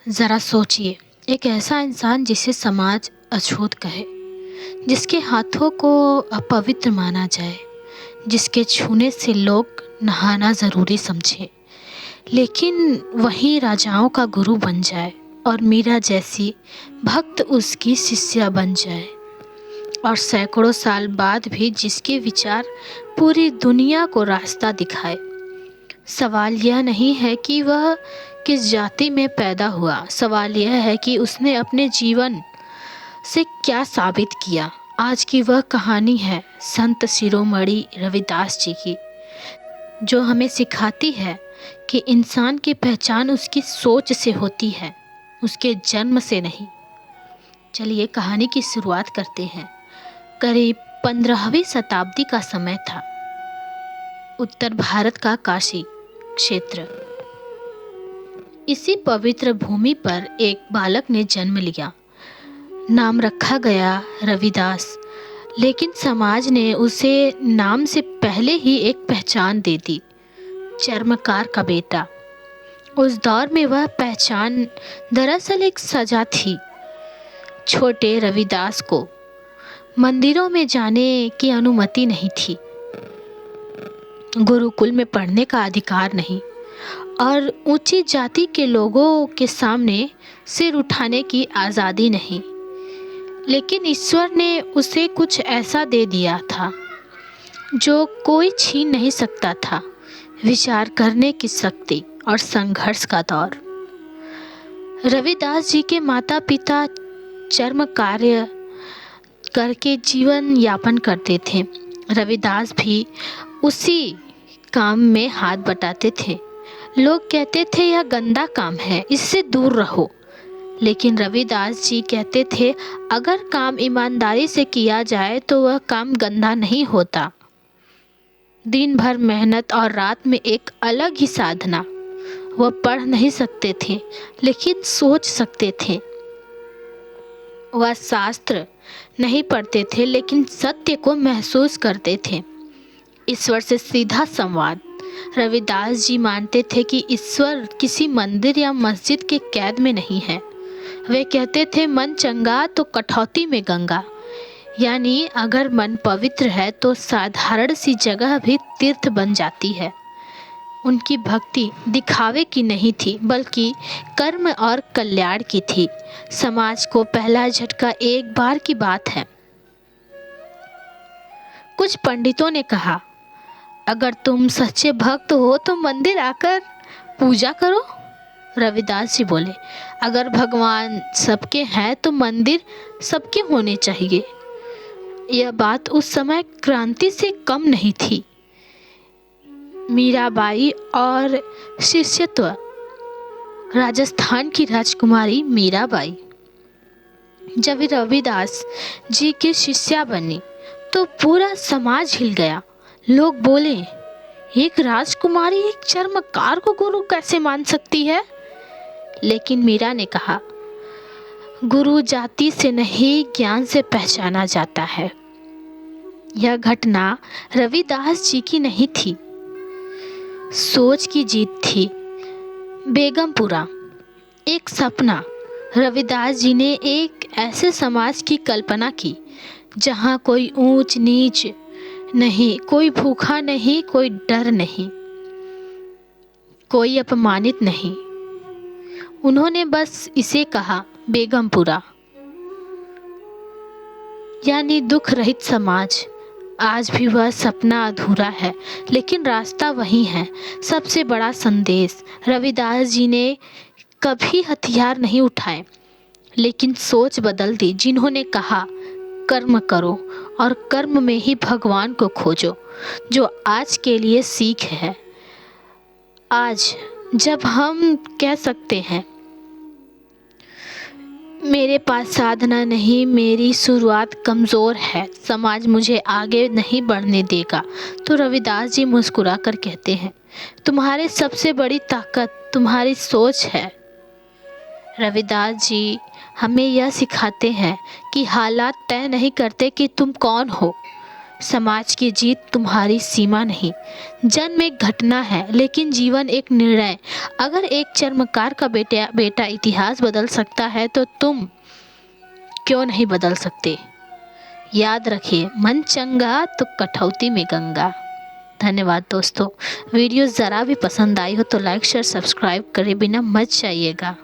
ज़रा सोचिए, एक ऐसा इंसान जिसे समाज अछूत कहे, जिसके हाथों को अपवित्र माना जाए, जिसके छूने से लोग नहाना ज़रूरी समझे, लेकिन वही राजाओं का गुरु बन जाए और मीरा जैसी भक्त उसकी शिष्या बन जाए, और सैकड़ों साल बाद भी जिसके विचार पूरी दुनिया को रास्ता दिखाए। सवाल यह नहीं है कि वह किस जाति में पैदा हुआ, सवाल यह है कि उसने अपने जीवन से क्या साबित किया। आज की वह कहानी है संत शिरोमणि रविदास जी की, जो हमें सिखाती है कि इंसान की पहचान उसकी सोच से होती है, उसके जन्म से नहीं। चलिए कहानी की शुरुआत करते हैं। करीब 15वीं शताब्दी का समय था। उत्तर भारत का काशी क्षेत्र। इसी पवित्र भूमि पर एक बालक ने जन्म लिया। नाम रखा गया रविदास, लेकिन समाज ने उसे नाम से पहले ही एक पहचान दे दी, चर्मकार का बेटा। उस दौर में वह पहचान दरअसल एक सजा थी। छोटे रविदास को मंदिरों में जाने की अनुमति नहीं थी, गुरुकुल में पढ़ने का अधिकार नहीं, और ऊंची जाति के लोगों के सामने सिर उठाने की आज़ादी नहीं। लेकिन ईश्वर ने उसे कुछ ऐसा दे दिया था जो कोई छीन नहीं सकता था, विचार करने की शक्ति और संघर्ष का दौर। रविदास जी के माता पिता चर्म कार्य करके जीवन यापन करते थे। रविदास भी उसी काम में हाथ बटाते थे। लोग कहते थे यह गंदा काम है, इससे दूर रहो, लेकिन रविदास जी कहते थे अगर काम ईमानदारी से किया जाए तो वह काम गंदा नहीं होता। दिन भर मेहनत और रात में एक अलग ही साधना। वह पढ़ नहीं सकते थे, लेकिन सोच सकते थे। वह शास्त्र नहीं पढ़ते थे, लेकिन सत्य को महसूस करते थे। ईश्वर से सीधा संवाद। रविदास जी मानते थे कि ईश्वर किसी मंदिर या मस्जिद के कैद में नहीं है। वे कहते थे मन चंगा तो कठौती में गंगा, यानी अगर मन पवित्र है तो साधारण सी जगह भी तीर्थ बन जाती है। उनकी भक्ति दिखावे की नहीं थी, बल्कि कर्म और कल्याण की थी। समाज को पहला झटका एक बार की बात है। कुछ पंडितों ने कहा, अगर तुम सच्चे भक्त हो तो मंदिर आकर पूजा करो। रविदास जी बोले, अगर भगवान सबके हैं तो मंदिर सबके होने चाहिए। यह बात उस समय क्रांति से कम नहीं थी। मीराबाई और शिष्यत्व। राजस्थान की राजकुमारी मीराबाई जब रविदास जी की शिष्या बनी तो पूरा समाज हिल गया। लोग बोले, एक राजकुमारी एक चर्मकार को गुरु कैसे मान सकती है? लेकिन मीरा ने कहा, गुरु जाति से नहीं ज्ञान से पहचाना जाता है। यह घटना रविदास जी की नहीं थी, सोच की जीत थी। बेगमपुरा, एक सपना। रविदास जी ने एक ऐसे समाज की कल्पना की जहाँ कोई ऊंच नीच नहीं, कोई भूखा नहीं, कोई डर नहीं, कोई अपमानित नहीं। उन्होंने बस इसे कहा बेगमपुरा, यानी दुख रहित समाज। आज भी वह सपना अधूरा है, लेकिन रास्ता वही है। सबसे बड़ा संदेश, रविदास जी ने कभी हथियार नहीं उठाए, लेकिन सोच बदल दी। जिन्होंने कहा कर्म करो और कर्म में ही भगवान को खोजो, जो आज के लिए सीख है। आज जब हम कह सकते हैं मेरे पास साधना नहीं, मेरी शुरुआत कमज़ोर है, समाज मुझे आगे नहीं बढ़ने देगा, तो रविदास जी मुस्कुरा कर कहते हैं, तुम्हारी सबसे बड़ी ताकत तुम्हारी सोच है। रविदास जी हमें यह सिखाते हैं कि हालात तय नहीं करते कि तुम कौन हो, समाज की जीत तुम्हारी सीमा नहीं। जन्म एक घटना है लेकिन जीवन एक निर्णय। अगर एक चर्मकार का बेटा इतिहास बदल सकता है तो तुम क्यों नहीं बदल सकते। याद रखिए, मन चंगा तो कठौती में गंगा। धन्यवाद दोस्तों। वीडियो ज़रा भी पसंद आई हो तो लाइक शेयर सब्सक्राइब करे बिना मत जाइएगा।